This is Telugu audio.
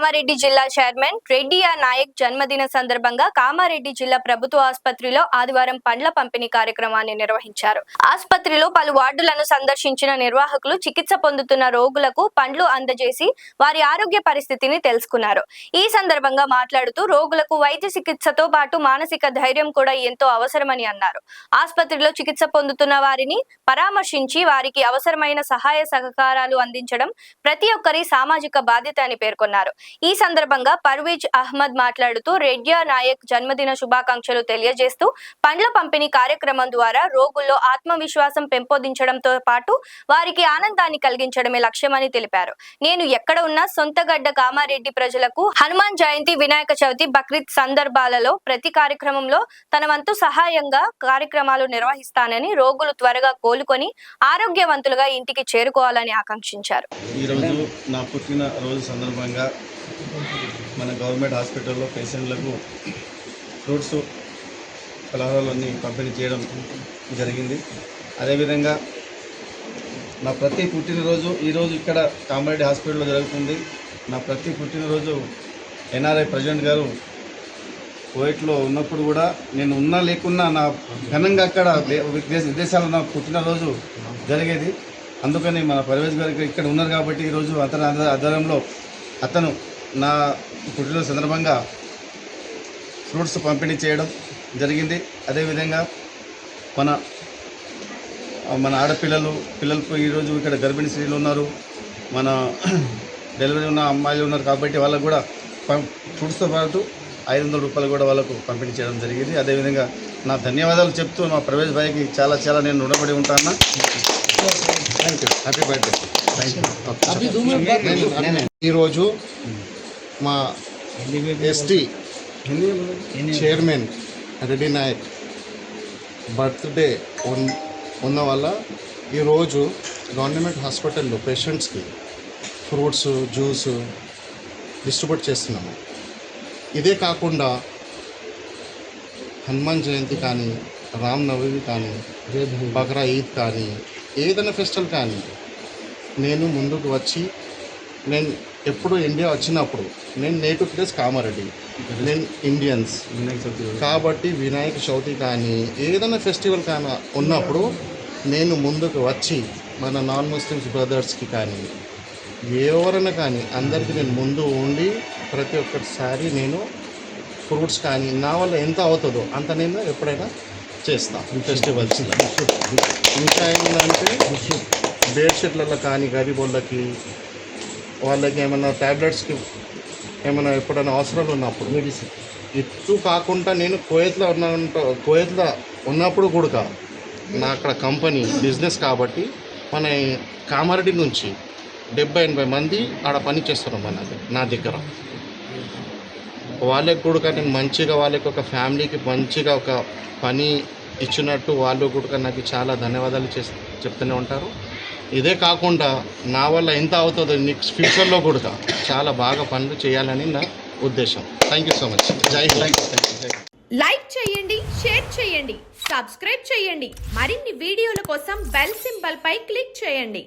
కామారెడ్డి జిల్లా చైర్మన్ రెడ్డి నాయక్ జన్మదిన సందర్భంగా కామారెడ్డి జిల్లా ప్రభుత్వ ఆసుపత్రిలో ఆదివారం పండ్ల పంపిణీ కార్యక్రమాన్ని నిర్వహించారు. ఆసుపత్రిలో పలు వార్డులను సందర్శించిన నిర్వాహకులు చికిత్స పొందుతున్న రోగులకు పండ్లు అందజేసి వారి ఆరోగ్య పరిస్థితిని తెలుసుకున్నారు. ఈ సందర్భంగా మాట్లాడుతూ రోగులకు వైద్య చికిత్సతో పాటు మానసిక ధైర్యం కూడా ఎంతో అవసరమని అన్నారు. ఆసుపత్రిలో చికిత్స పొందుతున్న వారిని పరామర్శించి వారికి అవసరమైన సహాయ సహకారాలు అందించడం ప్రతి ఒక్కరి సామాజిక బాధ్యత అని పేర్కొన్నారు. ఈ సందర్భంగా పర్వేజ్ అహ్మద్ మాట్లాడుతూ రెడ్డి నాయక్ జన్మదిన శుభాకాంక్షలు తెలియజేస్తూ పండ్ల పంపిణీ కార్యక్రమం ద్వారా రోగుల్లో ఆత్మవిశ్వాసం పెంపొందించడంతో పాటు వారికి ఆనందాన్ని కలిగించడమే లక్ష్యమని తెలిపారు. నేను ఎక్కడ ఉన్నా సొంతగడ్డ కామారెడ్డి ప్రజలకు హనుమాన్ జయంతి, వినాయక చవితి, బక్రీద్ సందర్భాలలో ప్రతి కార్యక్రమంలో తన వంతు సహాయంగా కార్యక్రమాలు నిర్వహిస్తానని, రోగులు త్వరగా కోలుకొని ఆరోగ్యవంతులుగా ఇంటికి చేరుకోవాలని ఆకాంక్షించారు. నా పుట్టిన రోజు సందర్భంగా మన గవర్నమెంట్ హాస్పిటల్లో పేషెంట్లకు ఫ్రూట్స్, ఫలహారాలన్నీ పంపిణీ చేయడం జరిగింది. అదేవిధంగా నా ప్రతి పుట్టినరోజు ఈరోజు ఇక్కడ కామారెడ్డి హాస్పిటల్లో జరుగుతుంది. నా ప్రతి పుట్టినరోజు ఎన్ఆర్ఐ ప్రెసిడెంట్ గారు కువైట్లో ఉన్నప్పుడు కూడా నేను ఉన్నా లేకున్నా నా ఘనంగా అక్కడ విదేశాల్లో నా పుట్టినరోజు జరిగేది. అందుకని మన పర్వేజ్ గారికి ఇక్కడ ఉన్నారు కాబట్టి ఈరోజు అతని ఆధ్వర్యంలో అతను నా పుట్టినరోజు సందర్భంగా ఫ్రూట్స్ పంపిణీ చేయడం జరిగింది. అదేవిధంగా మన పిల్లలకు ఈరోజు ఇక్కడ గర్భిణీ స్త్రీలు ఉన్నారు, మన డెలివరీ ఉన్న అమ్మాయిలు ఉన్నారు కాబట్టి వాళ్ళకు కూడా ఫ్రూట్స్తో పాటు 500 రూపాయలు కూడా వాళ్ళకు పంపిణీ చేయడం జరిగింది. అదేవిధంగా నా ధన్యవాదాలు చెప్తూ మా ప్రవేశ్ భాయ్కి చాలా నేను రుణపడి ఉంటాను. Happy birthday. ఈరోజు మా ST chairman Reddy Naik birthday ఉన్న వల్ల ఈరోజు గవర్నమెంట్ హాస్పిటల్లో పేషెంట్స్కి ఫ్రూట్స్, జ్యూస్ డిస్ట్రిబ్యూట్ చేస్తున్నాము. ఇదే కాకుండా హనుమాన్ జయంతి కానీ, రామ్ నవమి కానీ, బక్రా ఈద్ కానీ, ఏదైనా ఫెస్టివల్ కానీ నేను ముందుకు వచ్చి, నేను ఎప్పుడు ఇండియా వచ్చినప్పుడు నేను నేటివ్ ప్లేస్ కామారెడ్డి, నేను ఇండియన్స్ కాబట్టి వినాయక చవితి కానీ ఏదైనా ఫెస్టివల్ కానీ ఉన్నప్పుడు నేను ముందుకు వచ్చి మన నాన్ ముస్లిమ్స్ బ్రదర్స్కి కానీ ఎవరైనా కానీ అందరికీ నేను ముందు ఉండి ప్రతి ఒక్కసారి నేను ఫ్రూట్స్ కానీ నా వల్ల ఎంత అవుతుందో అంత నేను ఎప్పుడైనా చేస్తాను ఫెస్టివల్స్. ఇంకా ఏంటంటే బెడ్షీట్లలో కానీ గరీబోళ్ళకి వాళ్ళకి ఏమైనా ట్యాబ్లెట్స్కి ఏమైనా ఎప్పుడైనా అవసరాలు ఉన్నప్పుడు ఇటు కాకుండా నేను కువైట్లో ఉన్నప్పుడు కూడా నా అక్కడ కంపెనీ బిజినెస్ కాబట్టి మన కామారెడ్డి నుంచి 70-80 మంది ఆడ పని చేస్తున్నారు నా దగ్గర. వాళ్ళకి కూడా నేను మంచిగా వాళ్ళకి ఒక ఫ్యామిలీకి మంచిగా ఒక పని ఇచ్చినట్టు వాళ్ళు కూడా నాకు చాలా ధన్యవాదాలు చెప్తూనే ఉంటారు. ఇదే కాకుండా నా వల్ల ఎంత అవుతుందో నెక్స్ట్ ఫ్యూచర్లో కూడా చాలా బాగా పనులు చేయాలని నా ఉద్దేశం. Thank you so much. జై హింద్. లైక్ చేయండి, షేర్ చేయండి, సబ్స్క్రైబ్ చేయండి. మరిన్ని వీడియోల కోసం బెల్ సింబల్ పై క్లిక్ చేయండి.